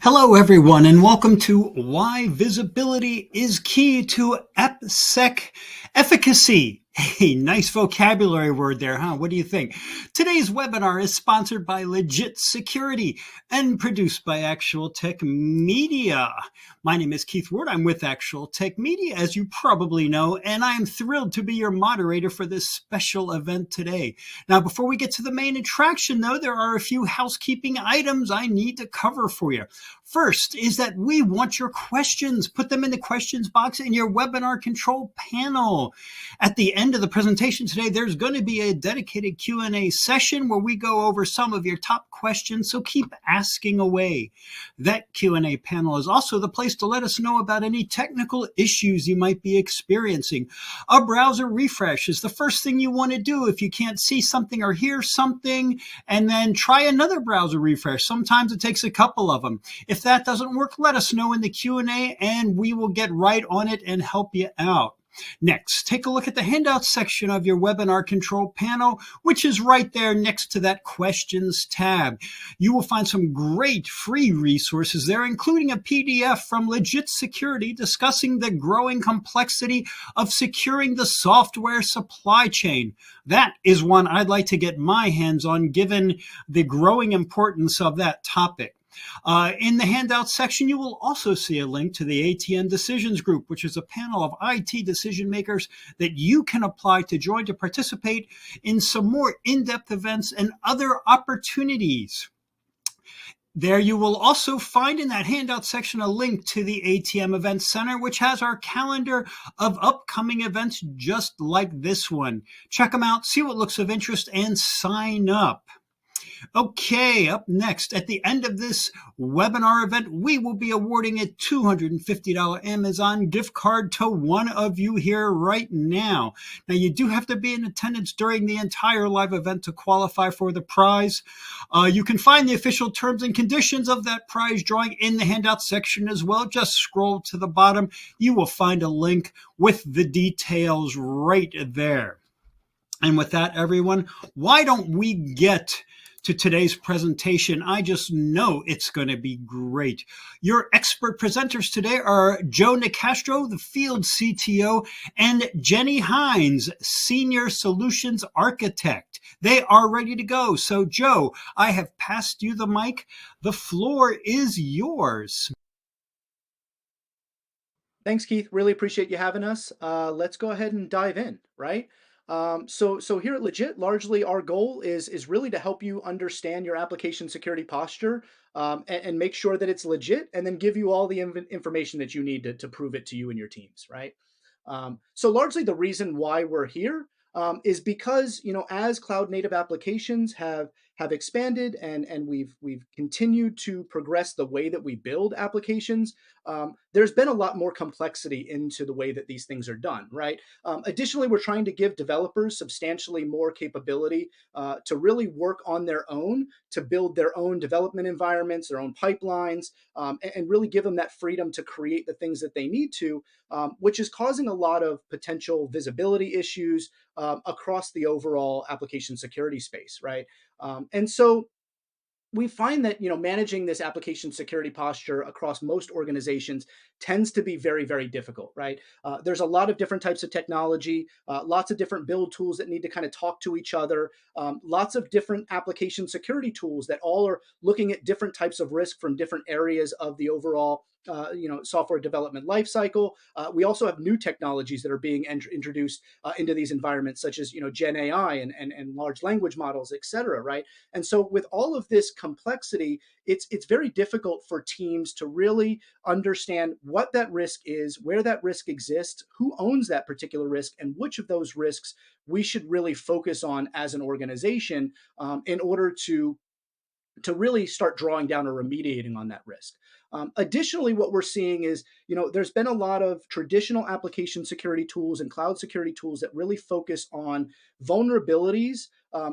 Hello, everyone, and welcome to Why Visibility is Key to AppSec Efficacy. Hey, nice vocabulary word there, huh? What do you think? Today's webinar is sponsored by Legit Security and produced by Actual Tech Media. My name is Keith Ward. I'm with Actual Tech Media, as you probably know, and I am thrilled to be your moderator for this special event today. Now, before we get to the main attraction, though, there are a few housekeeping items I need to cover for you. First is that we want your questions. Put them in the questions box in your webinar control panel. At the end of the presentation today, there's going to be a dedicated Q&A session where we go over some of your top questions, so keep asking away. That Q&A panel is also the place to let us know about any technical issues you might be experiencing. A browser refresh is the first thing you want to do if you can't see something or hear something, and then try another browser refresh. Sometimes it takes a couple of them. If that doesn't work, let us know in the Q&A and we will get right on it and help you out. Next, take a look at the handouts section of your webinar control panel, which is right there next to that questions tab. You will find some great free resources there, including a PDF from Legit Security discussing the growing complexity of securing the software supply chain. That is one I'd like to get my hands on, given the growing importance of that topic. In the handouts section, you will also see a link to the ATN Decisions Group, which is a panel of IT decision makers that you can apply to join to participate in some more in-depth events and other opportunities. There you will also find in that handout section a link to the ATM Event Center, which has our calendar of upcoming events just like this one. Check them out, see what looks of interest, and sign up. Okay, up next, at the end of this webinar event, we will be awarding a $250 Amazon gift card to one of you here right now. Now, you do have to be in attendance during the entire live event to qualify for the prize. You can find the official terms and conditions of that prize drawing in the handout section as well. Just scroll to the bottom. You will find a link with the details right there. And with that, everyone, why don't we get to today's presentation? I just know it's going to be great. Your expert presenters today are Joe Nicastro, the field CTO, and Jenny Hines, Senior Solutions Architect. They are ready to go. So, Joe, I have passed you the mic. The floor is yours. Thanks, Keith. Really appreciate you having us. Let's go ahead and dive in, right? So here at Legit, largely our goal is really to help you understand your application security posture and make sure that it's legit, and then give you all the information that you need to prove it to you and your teams, right? So largely the reason why we're here is because, as cloud native applications have expanded and we've continued to progress the way that we build applications, there's been a lot more complexity into the way that these things are done, right? Additionally, we're trying to give developers substantially more capability to really work on their own, to build their own development environments, their own pipelines, and really give them that freedom to create the things that they need to, which is causing a lot of potential visibility issues across the overall application security space, right? And so we find that managing this application security posture across most organizations tends to be very, very difficult, right? There's a lot of different types of technology, lots of different build tools that need to kind of talk to each other, lots of different application security tools that all are looking at different types of risk from different areas of the overall software development lifecycle. We also have new technologies that are being introduced into these environments, such as Gen AI and large language models, et cetera, right? And so with all of this complexity, it's very difficult for teams to really understand what that risk is, where that risk exists, who owns that particular risk, and which of those risks we should really focus on as an organization in order to really start drawing down or remediating on that risk. Additionally, what we're seeing is, there's been a lot of traditional application security tools and cloud security tools that really focus on vulnerabilities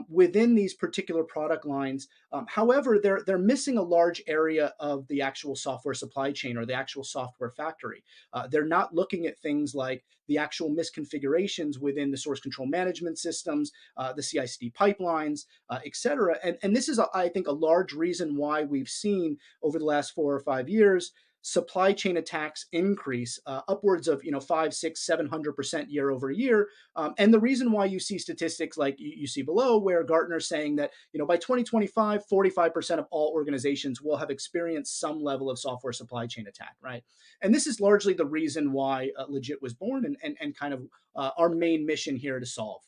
within these particular product lines. However, they're missing a large area of the actual software supply chain or the actual software factory. They're not looking at things like the actual misconfigurations within the source control management systems, the CI/CD pipelines, et cetera. And this is, I think, a large reason why we've seen over the last 4 or 5 years supply chain attacks increase upwards of 5, 6, 700% year over year. And the reason why you see statistics like you see below, where Gartner's saying that by 2025, 45% of all organizations will have experienced some level of software supply chain attack, right? And this is largely the reason why Legit was born, and kind of our main mission here to solve.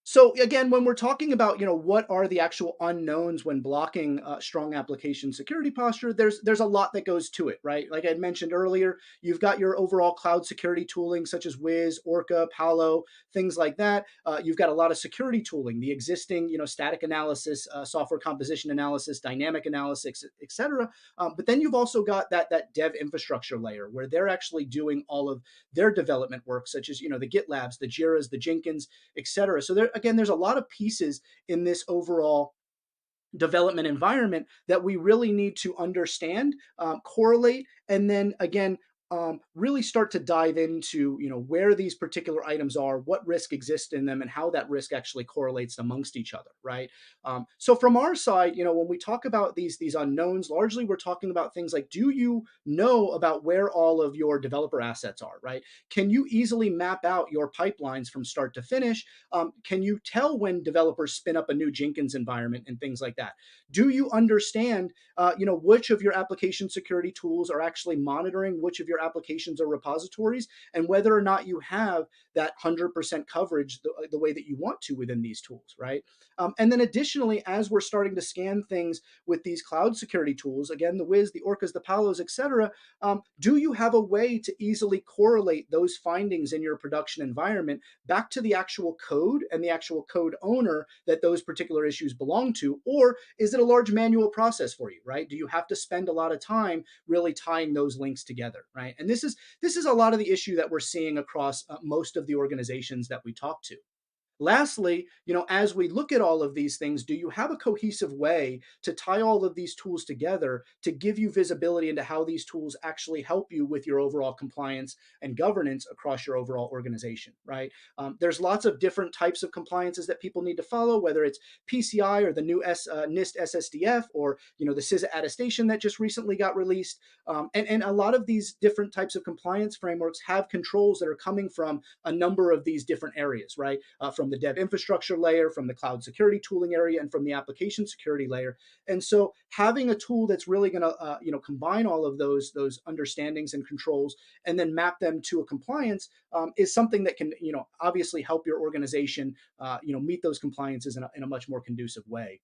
So again, when we're talking about what are the actual unknowns when blocking strong application security posture, there's a lot that goes to it, right? Like I mentioned earlier, you've got your overall cloud security tooling such as Wiz, Orca, Palo, things like that. You've got a lot of security tooling, the existing static analysis, software composition analysis, dynamic analysis, etc. But then you've also got that dev infrastructure layer where they're actually doing all of their development work, such as the GitLabs, the Jiras, the Jenkins, etc. So there's a lot of pieces in this overall development environment that we really need to understand, correlate, and then again really start to dive into where these particular items are, what risk exists in them, and how that risk actually correlates amongst each other, right? So from our side, when we talk about these unknowns, largely we're talking about things like, do you know about where all of your developer assets are, right? Can you easily map out your pipelines from start to finish? Can you tell when developers spin up a new Jenkins environment and things like that? Do you understand which of your application security tools are actually monitoring which of your applications or repositories, and whether or not you have that 100% coverage the way that you want to within these tools, right? And then additionally, as we're starting to scan things with these cloud security tools, again, the Wiz, the Orcas, the Palos, etc., do you have a way to easily correlate those findings in your production environment back to the actual code and the actual code owner that those particular issues belong to? Or is it a large manual process for you, right? Do you have to spend a lot of time really tying those links together, right? And this is a lot of the issue that we're seeing across most of the organizations that we talk to. Lastly, as we look at all of these things, do you have a cohesive way to tie all of these tools together to give you visibility into how these tools actually help you with your overall compliance and governance across your overall organization, right? There's lots of different types of compliances that people need to follow, whether it's PCI or the new NIST SSDF, or the CISA attestation that just recently got released. And a lot of these different types of compliance frameworks have controls that are coming from a number of these different areas, right? From the dev infrastructure layer, from the cloud security tooling area, and from the application security layer. And so having a tool that's really going to combine all of those understandings and controls and then map them to a compliance is something that can obviously help your organization meet those compliances in a much more conducive way,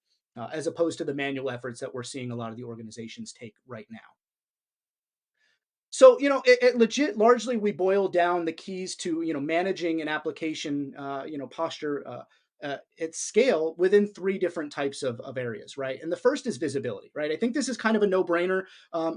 as opposed to the manual efforts that we're seeing a lot of the organizations take right now. So, it legit, largely we boil down the keys to, managing an application, posture at scale within three different types of areas, right? And the first is visibility, right? I think this is kind of a no-brainer.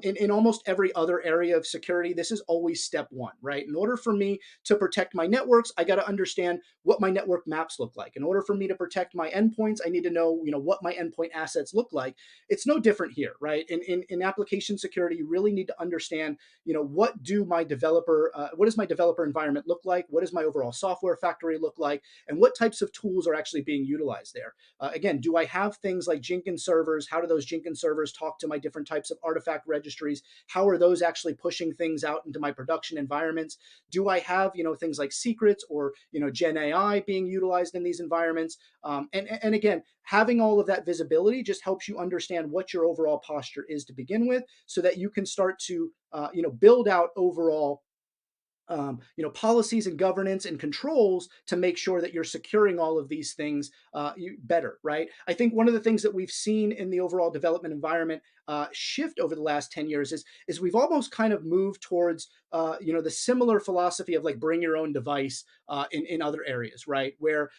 In almost every other area of security, this is always step one, right? In order for me to protect my networks, I got to understand what my network maps look like. In order for me to protect my endpoints, I need to know, what my endpoint assets look like. It's no different here, right? In application security, you really need to understand what does my developer environment look like? What does my overall software factory look like? And what types of tools are actually being utilized there? Again, do I have things like Jenkins servers? How do those Jenkins servers talk to my different types of artifact registries? How are those actually pushing things out into my production environments? Do I have, things like secrets or, Gen AI being utilized in these environments? And again, having all of that visibility just helps you understand what your overall posture is to begin with, so that you can start to build out overall policies and governance and controls to make sure that you're securing all of these things better, right? I think one of the things that we've seen in the overall development environment shift over the last 10 years is we've almost kind of moved towards the similar philosophy of like bring your own device in other areas, right? Where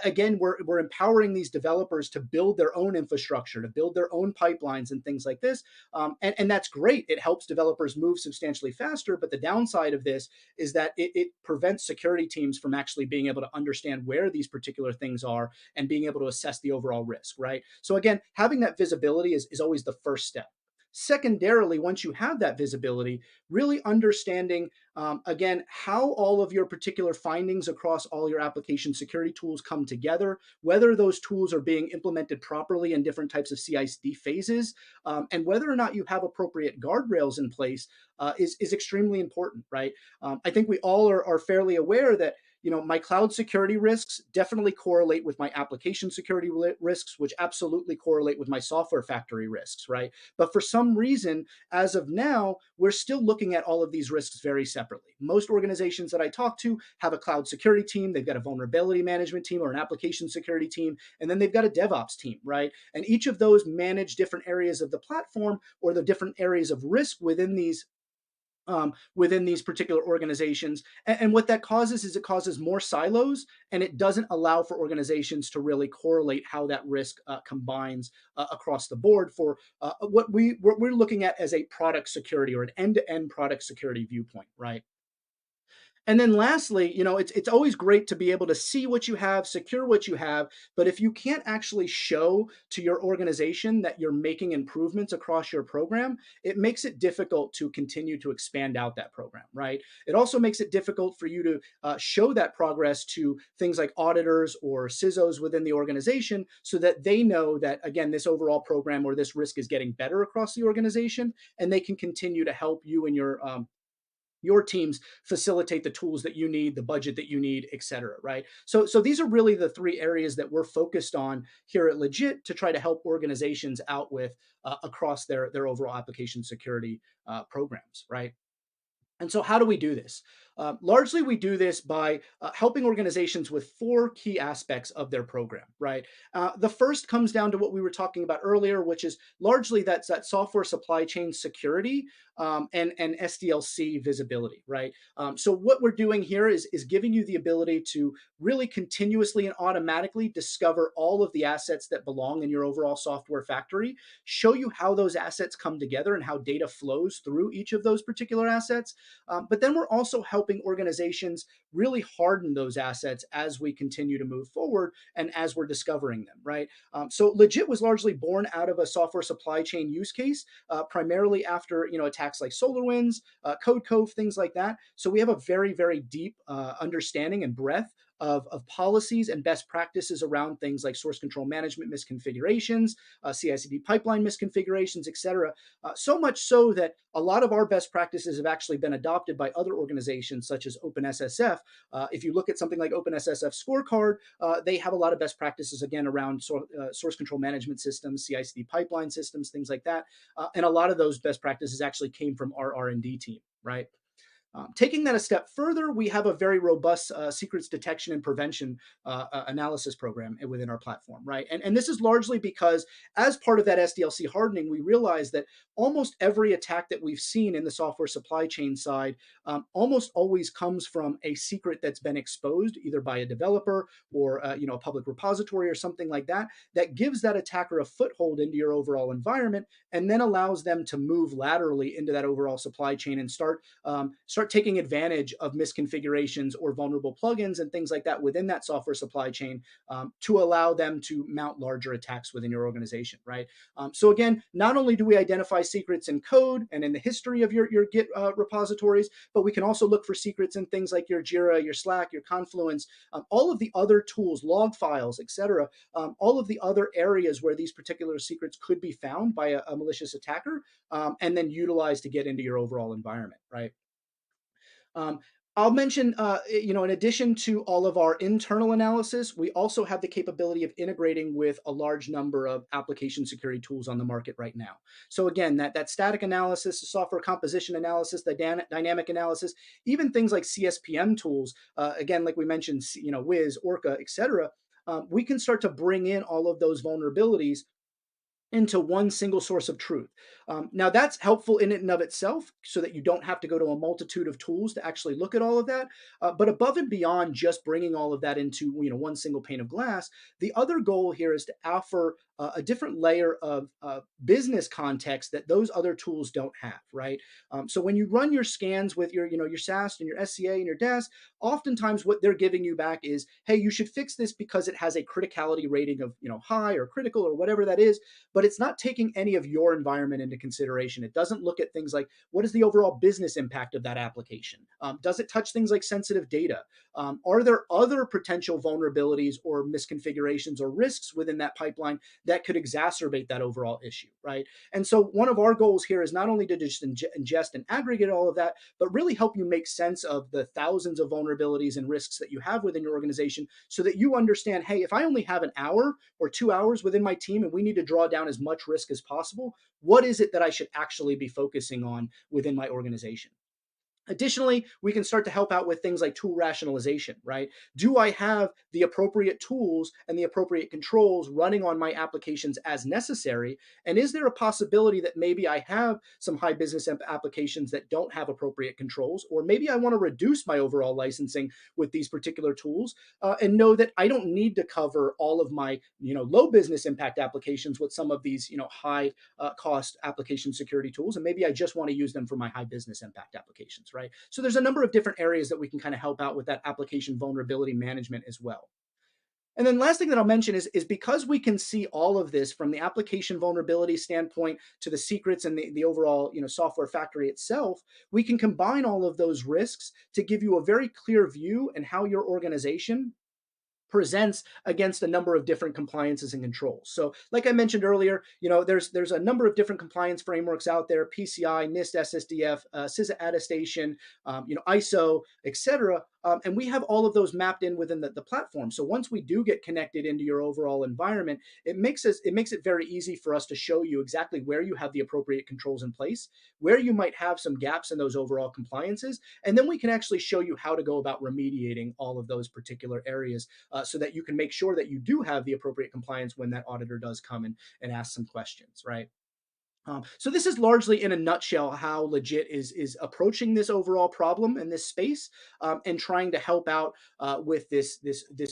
again, we're empowering these developers to build their own infrastructure, to build their own pipelines and things like this. And that's great. It helps developers move substantially faster. But the downside of this is that it prevents security teams from actually being able to understand where these particular things are and being able to assess the overall risk, right? So again, having that visibility is always the first step. Secondarily, once you have that visibility, really understanding, again, how all of your particular findings across all your application security tools come together, whether those tools are being implemented properly in different types of CI/CD phases, and whether or not you have appropriate guardrails in place is extremely important, right? I think we all are fairly aware that my cloud security risks definitely correlate with my application security risks, which absolutely correlate with my software factory risks, right? But for some reason, as of now, we're still looking at all of these risks very separately. Most organizations that I talk to have a cloud security team, they've got a vulnerability management team or an application security team, and then they've got a DevOps team, right? And each of those manage different areas of the platform or the different areas of risk within these particular organizations. And what that causes is it causes more silos, and it doesn't allow for organizations to really correlate how that risk combines across the board for what we're looking at as a product security or an end-to-end product security viewpoint, right? And then lastly, it's always great to be able to see what you have, secure what you have, but if you can't actually show to your organization that you're making improvements across your program, it makes it difficult to continue to expand out that program, right? It also makes it difficult for you to show that progress to things like auditors or CISOs within the organization so that they know that, again, this overall program or this risk is getting better across the organization, and they can continue to help you and your teams facilitate the tools that you need, the budget that you need, et cetera, right? So these are really the three areas that we're focused on here at Legit to try to help organizations out with across their overall application security programs, right? And so, how do we do this? Largely, we do this by helping organizations with four key aspects of their program, right? The first comes down to what we were talking about earlier, which is largely that software supply chain security and SDLC visibility, right? So, what we're doing here is giving you the ability to really continuously and automatically discover all of the assets that belong in your overall software factory, show you how those assets come together and how data flows through each of those particular assets. But then we're also helping organizations really harden those assets as we continue to move forward and as we're discovering them, right? So Legit was largely born out of a software supply chain use case, primarily after attacks like SolarWinds, Code Cove, things like that. So we have a very, very deep understanding and breadth of policies and best practices around things like source control management misconfigurations, CI/CD pipeline misconfigurations, et cetera. So much so that a lot of our best practices have actually been adopted by other organizations such as OpenSSF. If you look at something like OpenSSF Scorecard, they have a lot of best practices again around source control management systems, CI/CD pipeline systems, things like that. And a lot of those best practices actually came from our R&D team, right? Taking that a step further, we have a very robust secrets detection and prevention analysis program within our platform, right? And this is largely because as part of that SDLC hardening, we realized that almost every attack that we've seen in the software supply chain side almost always comes from a secret that's been exposed either by a developer or a public repository or something like that, that gives that attacker a foothold into your overall environment and then allows them to move laterally into that overall supply chain and start taking advantage of misconfigurations or vulnerable plugins and things like that within that software supply chain to allow them to mount larger attacks within your organization, right? So again, not only do we identify secrets in code and in the history of your Git repositories, but we can also look for secrets in things like your Jira, your Slack, your Confluence, all of the other tools, log files, etc., all of the other areas where these particular secrets could be found by a malicious attacker and then utilized to get into your overall environment, right? I'll mention, in addition to all of our internal analysis, we also have the capability of integrating with a large number of application security tools on the market right now. So again, that static analysis, the software composition analysis, the dynamic analysis, even things like CSPM tools, again, like we mentioned, Wiz, Orca, etc. We can start to bring in all of those vulnerabilities into one single source of truth. Now, that's helpful in and of itself so that you don't have to go to a multitude of tools to actually look at all of that. But above and beyond just bringing all of that into one single pane of glass, the other goal here is to offer a different layer of business context that those other tools don't have, right? So when you run your scans with your SAST and your SCA and your DAS, oftentimes what they're giving you back is, hey, you should fix this because it has a criticality rating of high or critical or whatever that is, but it's not taking any of your environment into consideration. It doesn't look at things like what is the overall business impact of that application? Does it touch things like sensitive data? Are there other potential vulnerabilities or misconfigurations or risks within that pipeline that could exacerbate that overall issue, right? And so one of our goals here is not only to just ingest and aggregate all of that, but really help you make sense of the thousands of vulnerabilities and risks that you have within your organization so that you understand, hey, if I only have an hour or 2 hours within my team and we need to draw down as much risk as possible, what is it that I should actually be focusing on within my organization? Additionally, we can start to help out with things like tool rationalization, right? Do I have the appropriate tools and the appropriate controls running on my applications as necessary? And is there a possibility that maybe I have some high business applications that don't have appropriate controls? Or maybe I want to reduce my overall licensing with these particular tools and know that I don't need to cover all of my, low business impact applications with some of these, high cost application security tools. And maybe I just want to use them for my high business impact applications, right? So there's a number of different areas that we can kind of help out with that application vulnerability management as well. And then last thing that I'll mention is because we can see all of this from the application vulnerability standpoint to the secrets and the overall software factory itself, we can combine all of those risks to give you a very clear view and how your organization presents against a number of different compliances and controls. So, like I mentioned earlier, there's a number of different compliance frameworks out there: PCI, NIST, SSDF, CISA attestation, ISO, etc. And we have all of those mapped in within the platform. So once we do get connected into your overall environment, it makes it very easy for us to show you exactly where you have the appropriate controls in place, where you might have some gaps in those overall compliances, and then we can actually show you how to go about remediating all of those particular areas so that you can make sure that you do have the appropriate compliance when that auditor does come and ask some questions, right? So this is largely, in a nutshell, how Legit is approaching this overall problem in this space and trying to help out with this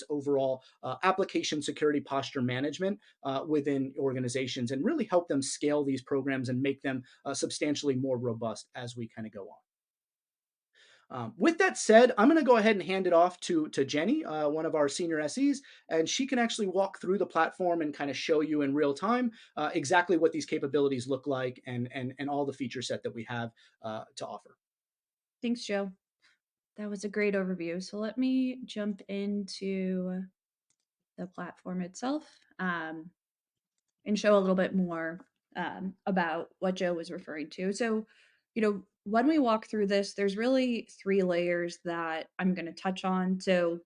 overall application security posture management within organizations and really help them scale these programs and make them substantially more robust as we kind of go on. With that said, I'm going to go ahead and hand it off to Jenny, one of our senior SEs, and she can actually walk through the platform and kind of show you in real time exactly what these capabilities look like and all the feature set that we have to offer. Thanks, Joe. That was a great overview. So let me jump into the platform itself and show a little bit more about what Joe was referring to. So, when we walk through this, there's really three layers that I'm going to touch on. So,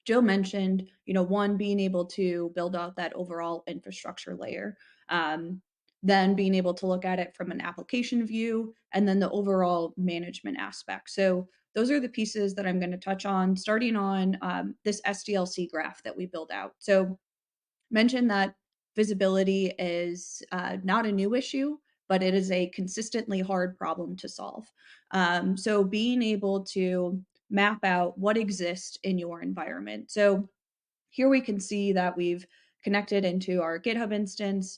Joe mentioned, one being able to build out that overall infrastructure layer, then being able to look at it from an application view, and then the overall management aspect. So those are the pieces that I'm going to touch on, starting on this SDLC graph that we build out. So mentioned that visibility is not a new issue, but it is a consistently hard problem to solve. So being able to map out what exists in your environment. So here we can see that we've connected into our GitHub instance.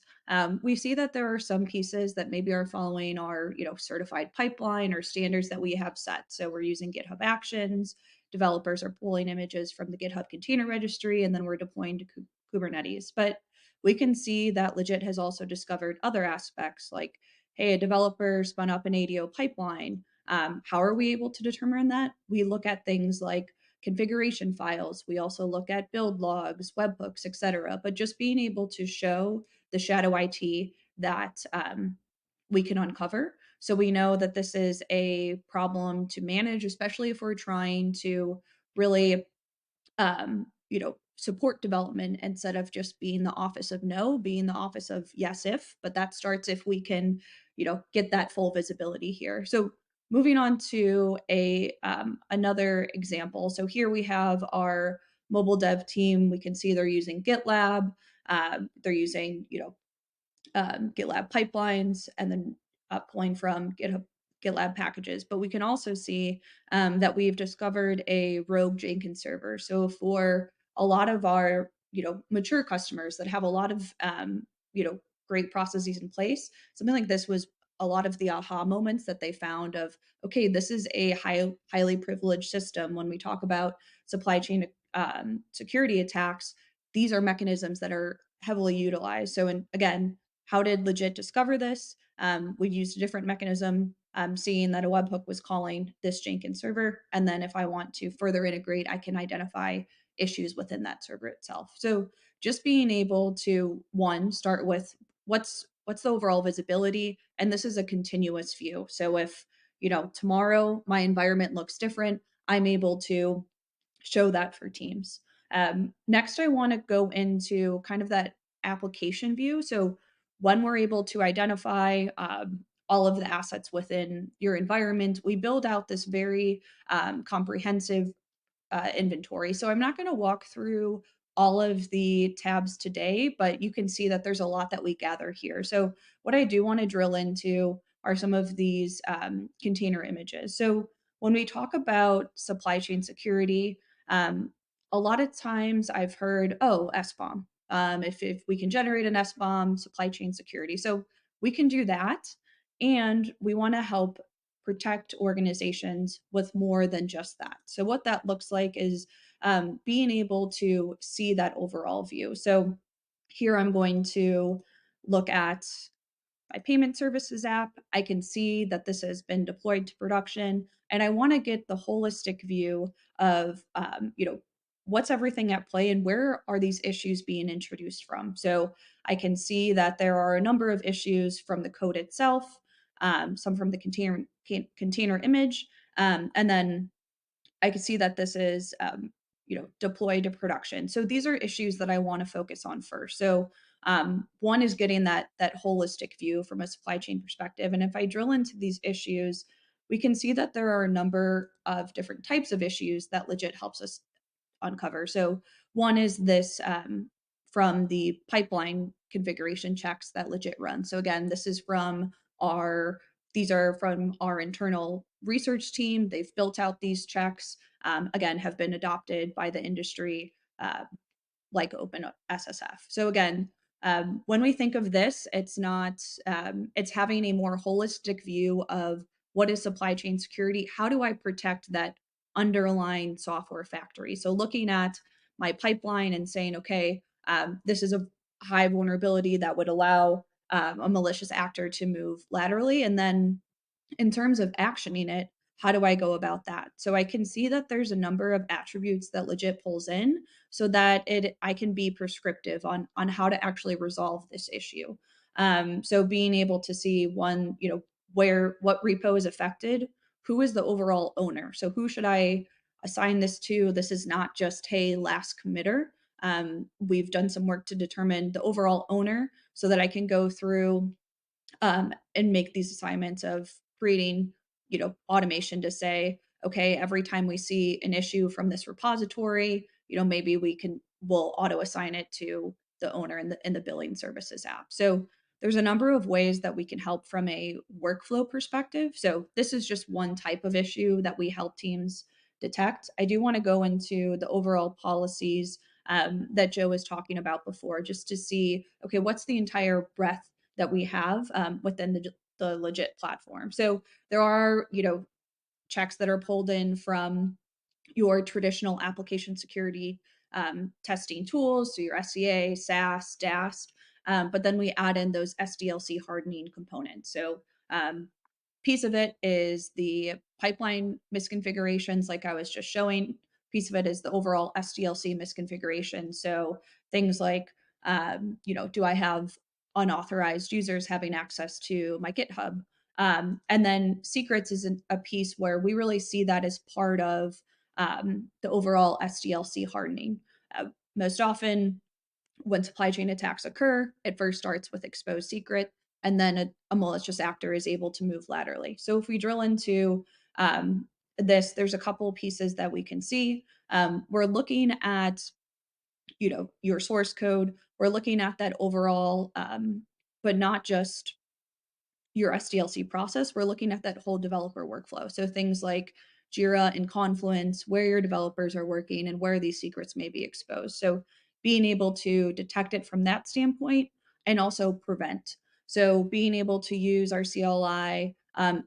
We see that there are some pieces that maybe are following our, certified pipeline or standards that we have set. So we're using GitHub Actions. Developers are pulling images from the GitHub Container Registry, and then we're deploying to Kubernetes. But we can see that Legit has also discovered other aspects like, hey, a developer spun up an ADO pipeline. How are we able to determine that? We look at things like configuration files. We also look at build logs, webhooks, etc. But just being able to show the shadow IT that we can uncover. So we know that this is a problem to manage, especially if we're trying to really support development instead of just being the office of no, being the office of yes if, but that starts if we can, get that full visibility here. So moving on to a another example. So here we have our mobile dev team. We can see they're using GitLab. They're using, GitLab pipelines and then pulling from GitLab packages. But we can also see that we've discovered a rogue Jenkins server. So for a lot of our mature customers that have a lot of great processes in place, something like this was a lot of the aha moments that they found of, okay, this is a highly privileged system. When we talk about supply chain security attacks, these are mechanisms that are heavily utilized. So, and again, how did Legit discover this? We used a different mechanism, seeing that a webhook was calling this Jenkins server. And then if I want to further integrate, I can identify issues within that server itself. So just being able to, one, start with what's the overall visibility, and this is a continuous view. So if tomorrow my environment looks different, I'm able to show that for teams. Next, I want to go into kind of that application view. So when we're able to identify all of the assets within your environment, we build out this very comprehensive inventory. So I'm not going to walk through all of the tabs today, but you can see that there's a lot that we gather here. So what I do want to drill into are some of these container images. So when we talk about supply chain security, um, a lot of times I've heard, oh, SBOM. If we can generate an SBOM, supply chain security. So we can do that. And we want to help protect organizations with more than just that. So, what that looks like is being able to see that overall view. So, here I'm going to look at my payment services app. I can see that this has been deployed to production, and I want to get the holistic view of, what's everything at play and where are these issues being introduced from. So I can see that there are a number of issues from the code itself, some from the container image, and then I can see that this is, deployed to production. So these are issues that I want to focus on first. So one is getting that holistic view from a supply chain perspective. And if I drill into these issues, we can see that there are a number of different types of issues that Legit helps us uncover. So one is this from the pipeline configuration checks that Legit runs. So again, these are from our internal research team. They've built out these checks. Again, have been adopted by the industry, like OpenSSF. So again, when we think of this, it's having a more holistic view of what is supply chain security. How do I protect that underlying software factory? So looking at my pipeline and saying, okay, this is a high vulnerability that would allow a malicious actor to move laterally. And then in terms of actioning it, how do I go about that? So I can see that there's a number of attributes that Legit pulls in so that I can be prescriptive on how to actually resolve this issue. So being able to see one, what repo is affected, who is the overall owner? So who should I assign this to? This is not just, hey, last committer. We've done some work to determine the overall owner so that I can go through and make these assignments of creating, automation to say, okay, every time we see an issue from this repository, maybe we'll auto assign it to the owner in the billing services app. So there's a number of ways that we can help from a workflow perspective. So this is just one type of issue that we help teams detect. I do want to go into the overall policies that Joe was talking about before, just to see, okay, what's the entire breadth that we have within the Legit platform. So there are, checks that are pulled in from your traditional application security testing tools, so your SCA, SAS, DAST, but then we add in those SDLC hardening components. So piece of it is the pipeline misconfigurations, like I was just showing. Piece of it is the overall SDLC misconfiguration. So things like, do I have unauthorized users having access to my GitHub. And then secrets is a piece where we really see that as part of the overall SDLC hardening. Most often, when supply chain attacks occur, it first starts with exposed secret, and then a malicious actor is able to move laterally. So if we drill into this, there's a couple pieces that we can see. We're looking at your source code. We're looking at that overall, but not just your SDLC process. We're looking at that whole developer workflow. So things like Jira and Confluence, where your developers are working and where these secrets may be exposed. So being able to detect it from that standpoint and also prevent. So being able to use our CLI,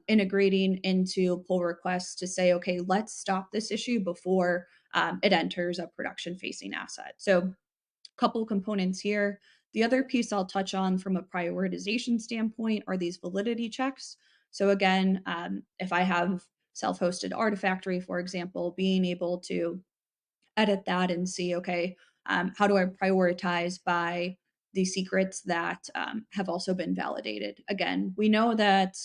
integrating into pull requests to say, okay, let's stop this issue before it enters a production facing asset. So couple components here. The other piece I'll touch on from a prioritization standpoint are these validity checks. So again, if I have self-hosted Artifactory, for example, being able to edit that and see, okay, how do I prioritize by the secrets that have also been validated? Again, we know that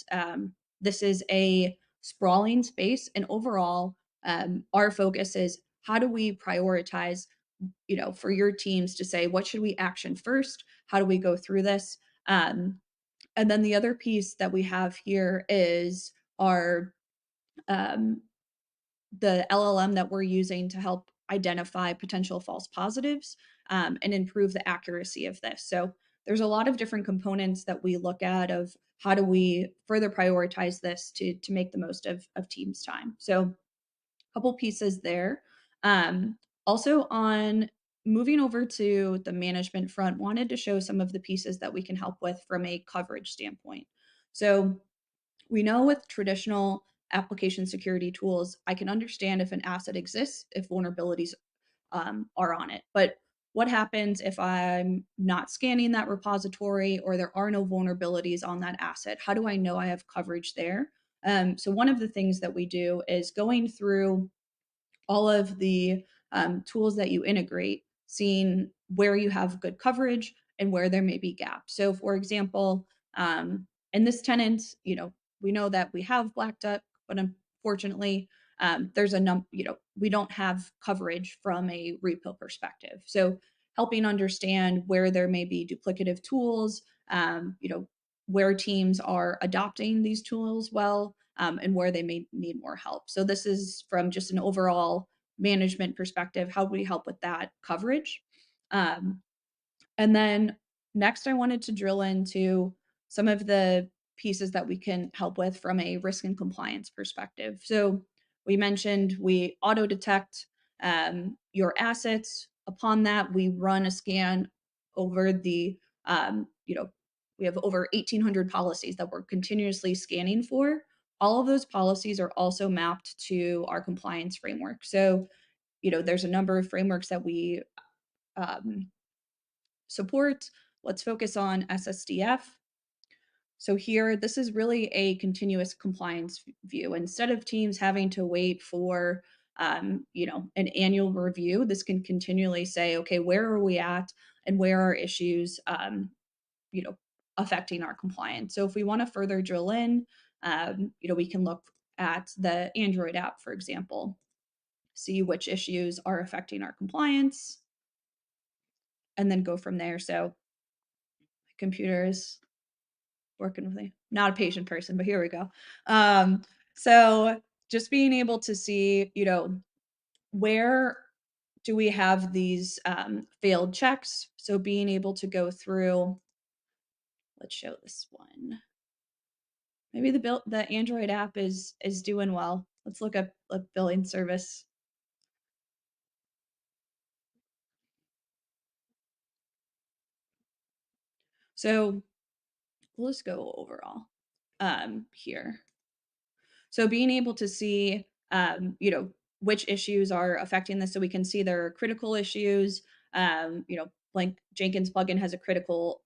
this is a sprawling space, and overall, our focus is how do we prioritize, for your teams to say, what should we action first? How do we go through this? And then the other piece that we have here is our um, the LLM that we're using to help identify potential false positives and improve the accuracy of this. So there's a lot of different components that we look at of how do we further prioritize this to make the most of teams' time. So a couple pieces there. Also on moving over to the management front, wanted to show some of the pieces that we can help with from a coverage standpoint. So we know with traditional application security tools, I can understand if an asset exists, if vulnerabilities are on it. But what happens if I'm not scanning that repository or there are no vulnerabilities on that asset? How do I know I have coverage there? So one of the things that we do is going through all of the tools that you integrate, seeing where you have good coverage and where there may be gaps. So, for example, in this tenant, we know that we have Black Duck, but unfortunately, there's we don't have coverage from a repo perspective. So, helping understand where there may be duplicative tools, where teams are adopting these tools well, and where they may need more help. So this is from just an overall management perspective. How do we help with that coverage? Um, and then next, I wanted to drill into some of the pieces that we can help with from a risk and compliance perspective. So we mentioned we auto detect your assets. Upon that, we run a scan over we have over 1,800 policies that we're continuously scanning for. All of those policies are also mapped to our compliance framework. So, there's a number of frameworks that we um, support. Let's focus on SSDF. So here, this is really a continuous compliance view. Instead of teams having to wait for, an annual review, this can continually say, okay, where are we at and where are issues, you know, affecting our compliance. So if we want to further drill in, we can look at the Android app, for example, see which issues are affecting our compliance, and then go from there. So my computer is working with me. Not a patient person, but here we go. So just being able to see, where do we have these failed checks? So being able to go through, let's show this one. Maybe the Android app is doing well. Let's look up a billing service. So we'll just go overall here. So being able to see, which issues are affecting this, so we can see there are critical issues. Like Jenkins plugin has a critical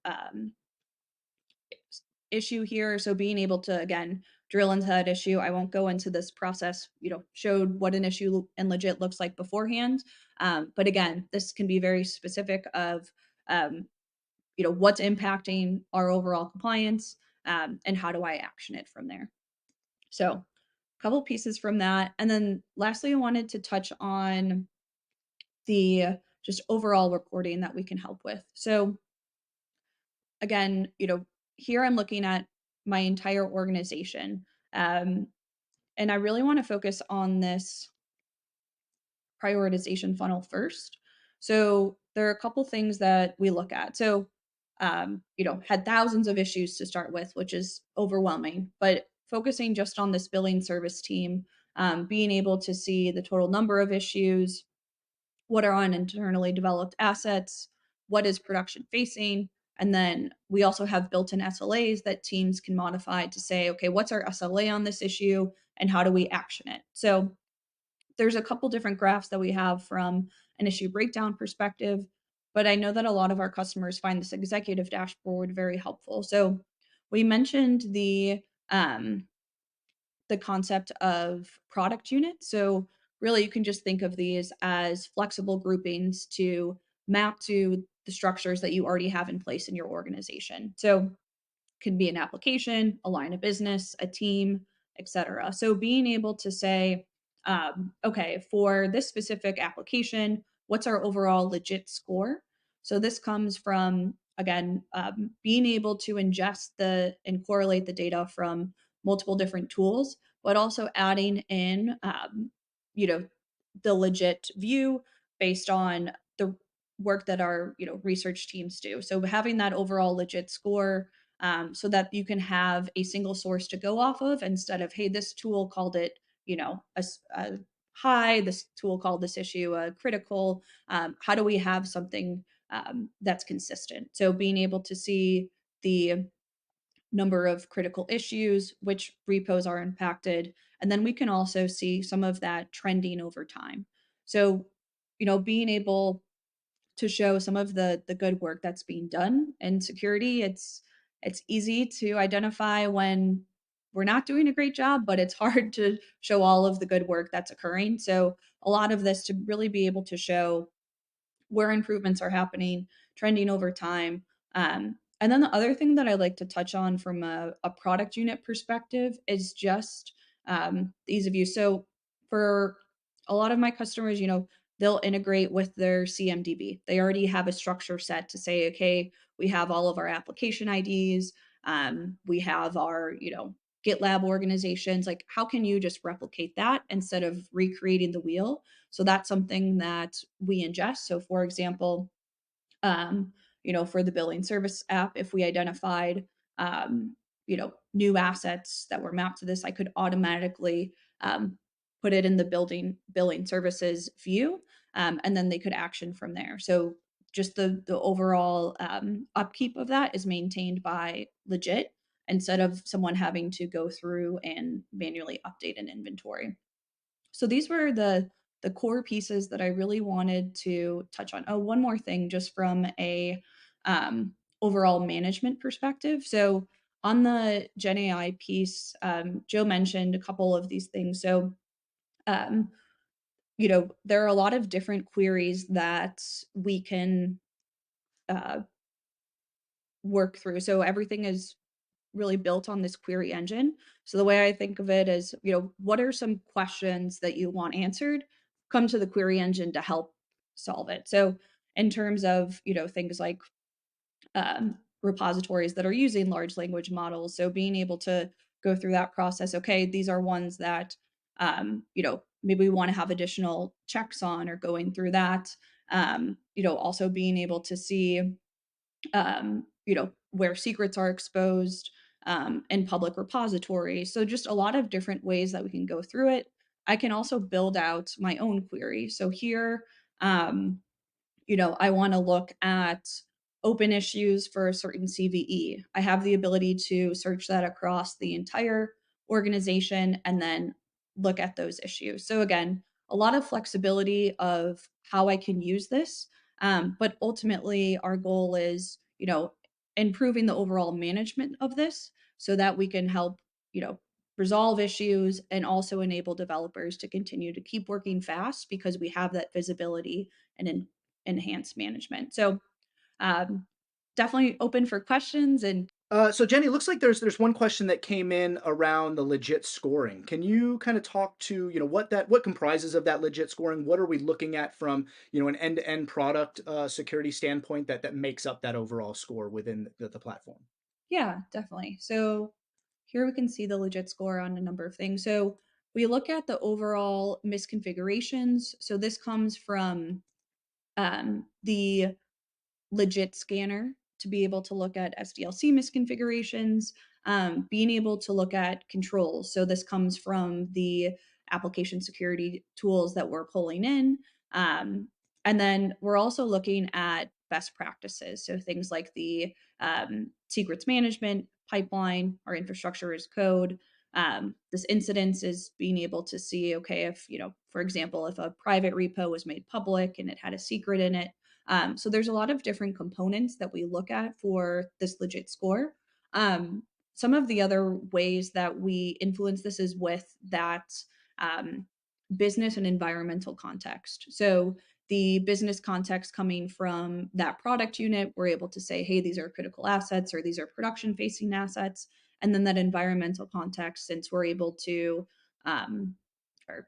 issue here. So being able to, again, drill into that issue. I won't go into this process, showed what an issue and legit looks like beforehand. But again, this can be very specific of, what's impacting our overall compliance, and how do I action it from there. So a couple pieces from that. And then lastly, I wanted to touch on the just overall reporting that we can help with. So again, here I'm looking at my entire organization. And I really want to focus on this prioritization funnel first. So there are a couple things that we look at. So, had thousands of issues to start with, which is overwhelming, but focusing just on this billing service team, being able to see the total number of issues, what are on internally developed assets, what is production facing, and then we also have built-in SLAs that teams can modify to say, okay, what's our SLA on this issue and how do we action it? So there's a couple different graphs that we have from an issue breakdown perspective, but I know that a lot of our customers find this executive dashboard very helpful. So we mentioned the concept of product units. So really you can just think of these as flexible groupings to map to the structures that you already have in place in your organization. So can be an application, a line of business, a team, etc. So being able to say, okay, for this specific application, what's our overall legit score? So this comes from, again, being able to ingest and correlate the data from multiple different tools, but also adding in, you know, the legit view based on the work that our research teams do. So having that overall legit score, so that you can have a single source to go off of instead of, hey, this tool called it, a high, this tool called this issue a critical. How do we have something that's consistent? So being able to see the number of critical issues, which repos are impacted, and then we can also see some of that trending over time. So, being able to show some of the good work that's being done in security. It's easy to identify when we're not doing a great job, but it's hard to show all of the good work that's occurring. So a lot of this to really be able to show where improvements are happening, trending over time. And then the other thing that I like to touch on from a product unit perspective is just the ease of use. So for a lot of my customers, they'll integrate with their CMDB. They already have a structure set to say, okay, we have all of our application IDs, we have our, GitLab organizations. Like, how can you just replicate that instead of recreating the wheel? So that's something that we ingest. So for example, for the billing service app, if we identified, new assets that were mapped to this, I could automatically put it in the billing services view, and then they could action from there. So just the overall upkeep of that is maintained by Legit instead of someone having to go through and manually update an inventory. So these were the core pieces that I really wanted to touch on. Oh, one more thing, just from a overall management perspective. So on the Gen AI piece, Joe mentioned a couple of these things. So um, there are a lot of different queries that we can uh, work through. So everything is really built on this query engine. So the way I think of it is, what are some questions that you want answered? Come to the query engine to help solve it. So in terms of, things like repositories that are using large language models, so being able to go through that process, okay, these are ones that, maybe we want to have additional checks on or going through that. Also being able to see where secrets are exposed in public repositories. So just a lot of different ways that we can go through it. I can also build out my own query. So here, I want to look at open issues for a certain CVE. I have the ability to search that across the entire organization and then look at those issues. So again, a lot of flexibility of how I can use this. But ultimately, our goal is, improving the overall management of this so that we can help, resolve issues and also enable developers to continue to keep working fast because we have that visibility and enhanced management. So definitely open for questions. And So Jenny, looks like there's one question that came in around the legit scoring. Can you kind of talk to, what comprises of that legit scoring? What are we looking at from, an end-to-end product security standpoint that makes up that overall score within the platform? yeah, definitely. So here we can see the legit score on a number of things. So we look at the overall misconfigurations. So this comes from the legit scanner to be able to look at SDLC misconfigurations, being able to look at controls. So this comes from the application security tools that we're pulling in. Um, and then we're also looking at best practices. So things like the secrets management pipeline, our infrastructure as code. This incidence is being able to see, okay, if, for example, if a private repo was made public and it had a secret in it, so there's a lot of different components that we look at for this legit score. Um, some of the other ways that we influence this is with that um, business and environmental context. So the business context coming from that product unit, we're able to say, hey, these are critical assets or these are production facing assets. And then that environmental context, since we're able to, or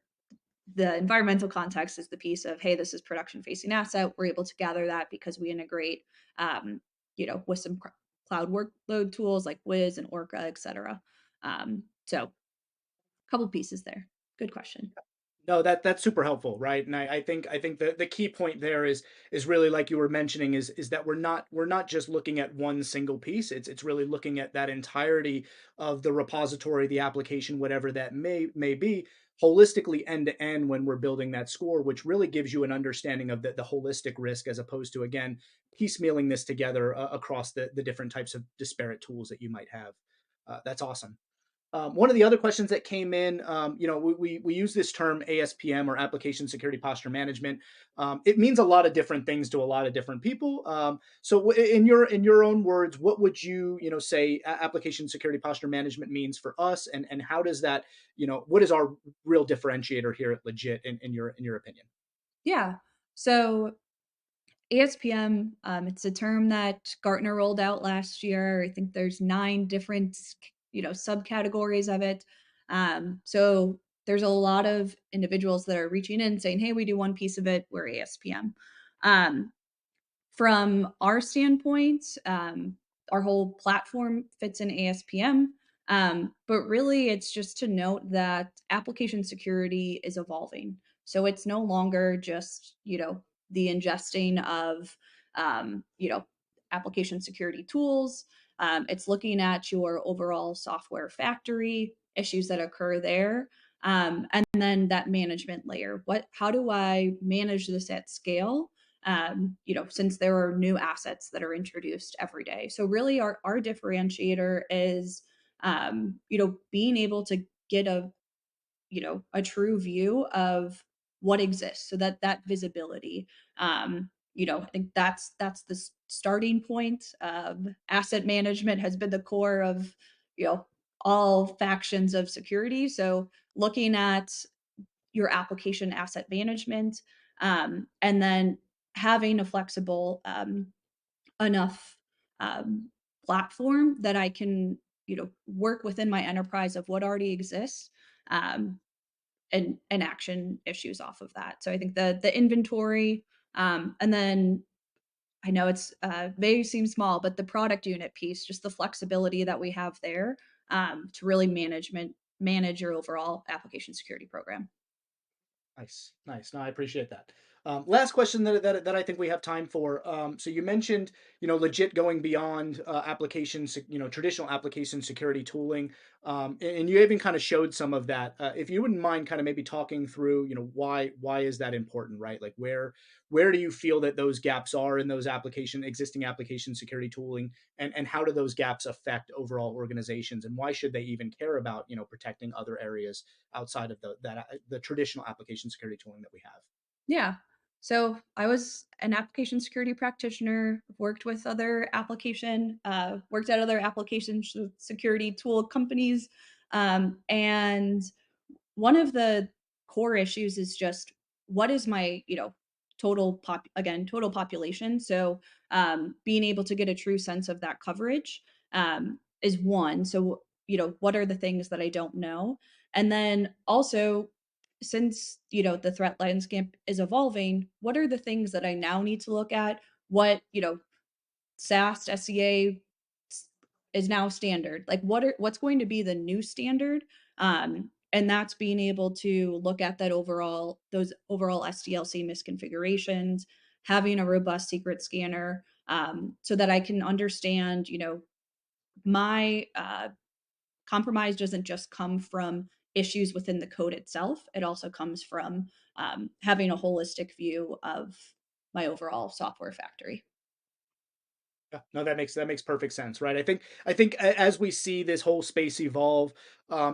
the environmental context is the piece of, hey, this is production facing asset. We're able to gather that because we integrate, with some cloud workload tools like Wiz and Orca, et cetera. So a couple pieces there. Good question. No, that's super helpful, right? And I think the key point there is really like you were mentioning is that we're not just looking at one single piece. It's really looking at that entirety of the repository, the application, whatever that may be, holistically end to end when we're building that score, which really gives you an understanding of the holistic risk as opposed to again piecemealing this together across the different types of disparate tools that you might have. That's awesome. One of the other questions that came in, we use this term ASPM or Application Security Posture Management. It means a lot of different things to a lot of different people. So, in your own words, what would you say Application Security Posture Management means for us, and how does that what is our real differentiator here at Legit in your opinion? Yeah. So ASPM, it's a term that Gartner rolled out last year. I think there's 9 different, subcategories of it. So there's a lot of individuals that are reaching in saying, "Hey, we do one piece of it. We're ASPM." Um, from our standpoint, our whole platform fits in ASPM. But really, it's just to note that application security is evolving. So it's no longer just, the ingesting of, um, you know, application security tools. It's looking at your overall software factory, issues that occur there. And then that management layer. How do I manage this at scale? Since there are new assets that are introduced every day. So really our differentiator is, being able to get a true view of what exists. So that visibility, I think that's the starting point. Asset management has been the core of, all factions of security. So looking at your application asset management, and then having a flexible enough um, platform that I can, work within my enterprise of what already exists, um, and action issues off of that. So I think the inventory, and then I know it's may seem small, but the product unit piece, just the flexibility that we have there, to really manage your overall application security program. Nice, nice. No, I appreciate that. Last question that I think we have time for. So you mentioned, legit going beyond applications, traditional application security tooling, and you even kind of showed some of that. If you wouldn't mind, kind of maybe talking through, why is that important, right? Like where do you feel that those gaps are in those existing application security tooling, and how do those gaps affect overall organizations, and why should they even care about protecting other areas outside of the traditional application security tooling that we have? Yeah. So I was an application security practitioner, worked at other application security tool companies. And one of the core issues is just what is my, total population. So being able to get a true sense of that coverage is one. So, what are the things that I don't know? And then also, since, the threat landscape is evolving, what are the things that I now need to look at? What, SAST, SCA is now standard. Like what's going to be the new standard? And that's being able to look at those overall SDLC misconfigurations, having a robust secret scanner, so that I can understand, my compromise doesn't just come from issues within the code itself. It also comes from having a holistic view of my overall software factory. Yeah, no, that makes perfect sense, right? I think as we see this whole space evolve,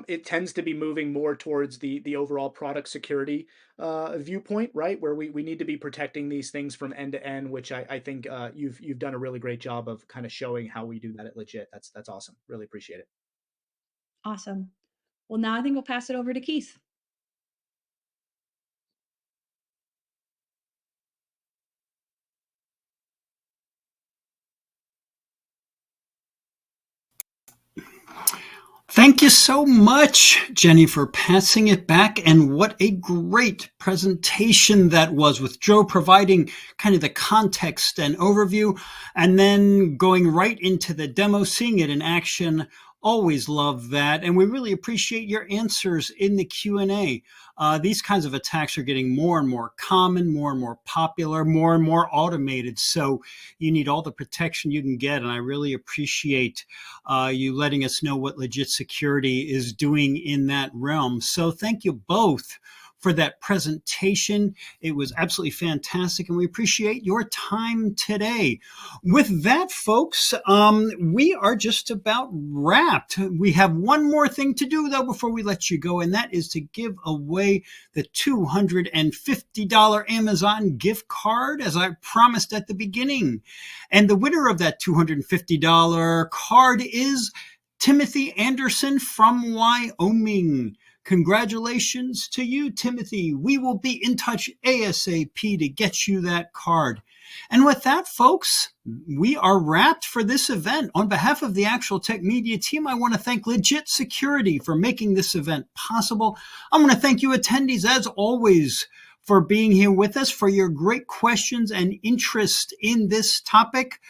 it tends to be moving more towards the overall product security viewpoint, right? Where we need to be protecting these things from end to end, which I think you've done a really great job of kind of showing how we do that at Legit. That's awesome. Really appreciate it. Awesome. Well, now I think we'll pass it over to Keith. Thank you so much, Jenny, for passing it back. And what a great presentation that was, with Joe providing kind of the context and overview, and then going right into the demo, seeing it in action. Always love that. And we really appreciate your answers in the Q&A. These kinds of attacks are getting more and more common, more and more popular, more and more automated. So you need all the protection you can get. And I really appreciate you letting us know what Legit Security is doing in that realm. So thank you both for that presentation. It was absolutely fantastic, and we appreciate your time today. With that, folks, we are just about wrapped. We have one more thing to do, though, before we let you go, and that is to give away the $250 Amazon gift card, as I promised at the beginning. And the winner of that $250 card is Timothy Anderson from Wyoming. Congratulations to you, Timothy. We will be in touch ASAP to get you that card. And with that, folks, we are wrapped for this event. On behalf of the Actual Tech Media team, I want to thank Legit Security for making this event possible. I want to thank you, attendees, as always, for being here with us, for your great questions and interest in this topic.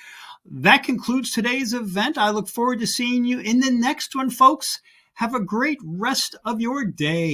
That concludes today's event. I look forward to seeing you in the next one, folks. Have a great rest of your day.